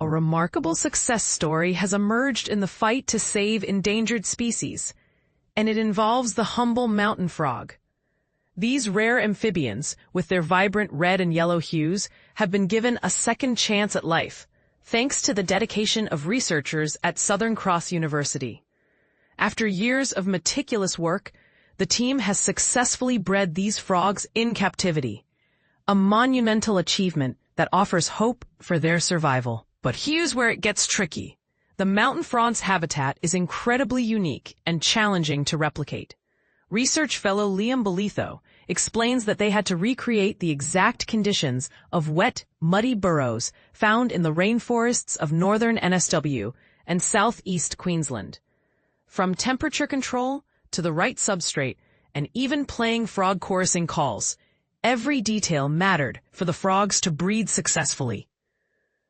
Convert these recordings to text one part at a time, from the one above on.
A remarkable success story has emerged in the fight to save endangered species, and it involves the humble mountain frog. These rare amphibians, with their vibrant red and yellow hues, have been given a second chance at life, thanks to the dedication of researchers at Southern Cross University. After years of meticulous work, the team has successfully bred these frogs in captivity, a monumental achievement that offers hope for their survival. But here's where it gets tricky. The mountain frog's habitat is incredibly unique and challenging to replicate. Research fellow Liam Bolitho explains that they had to recreate the exact conditions of wet, muddy burrows found in the rainforests of northern NSW and southeast Queensland. From temperature control to the right substrate and even playing frog chorusing calls, every detail mattered for the frogs to breed successfully.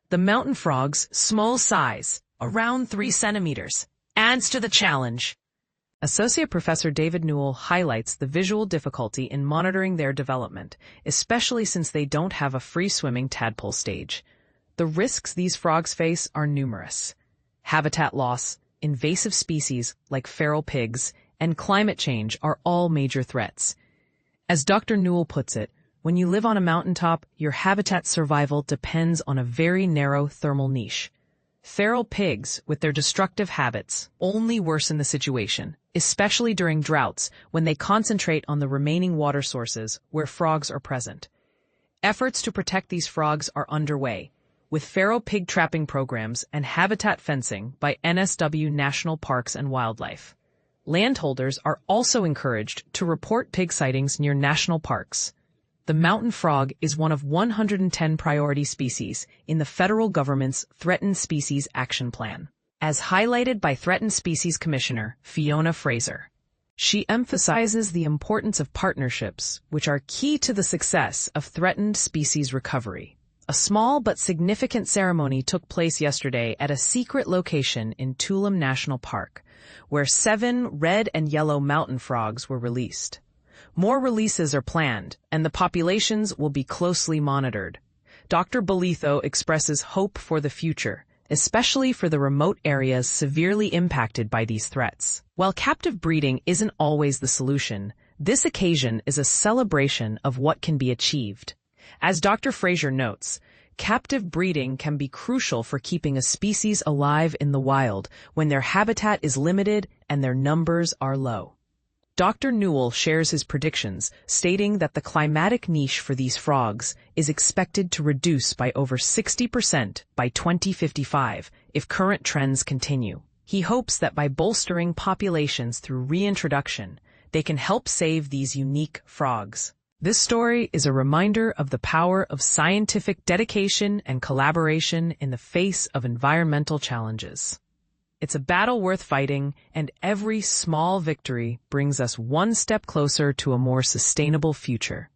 The mountain frog's small size, around 3 centimeters, adds to the challenge. Associate Professor David Newell highlights the visual difficulty in monitoring their development, especially since they don't have a free-swimming tadpole stage. The risks these frogs face are numerous. Habitat loss, invasive species like feral pigs, and climate change are all major threats. As Dr. Newell puts it, when you live on a mountaintop, your habitat survival depends on a very narrow thermal niche. Feral pigs, with their destructive habits, only worsen the situation, especially during droughts when they concentrate on the remaining water sources where frogs are present. Efforts to protect these frogs are underway, with feral pig trapping programs and habitat fencing by NSW National Parks and Wildlife. Landholders are also encouraged to report pig sightings near national parks. The mountain frog is one of 110 priority species in the federal government's Threatened Species Action Plan, as highlighted by Threatened Species Commissioner Fiona Fraser. She emphasizes the importance of partnerships, which are key to the success of threatened species recovery. A small but significant ceremony took place yesterday at a secret location in Tulam National Park, where 7 red and yellow mountain frogs were released. More releases are planned, and the populations will be closely monitored. Dr. Bolitho expresses hope for the future, especially for the remote areas severely impacted by these threats. While captive breeding isn't always the solution, this occasion is a celebration of what can be achieved. As Dr. Fraser notes, captive breeding can be crucial for keeping a species alive in the wild when their habitat is limited and their numbers are low. Dr. Newell shares his predictions, stating that the climatic niche for these frogs is expected to reduce by over 60% by 2055 if current trends continue. He hopes that by bolstering populations through reintroduction, they can help save these unique frogs. This story is a reminder of the power of scientific dedication and collaboration in the face of environmental challenges. It's a battle worth fighting, and every small victory brings us one step closer to a more sustainable future.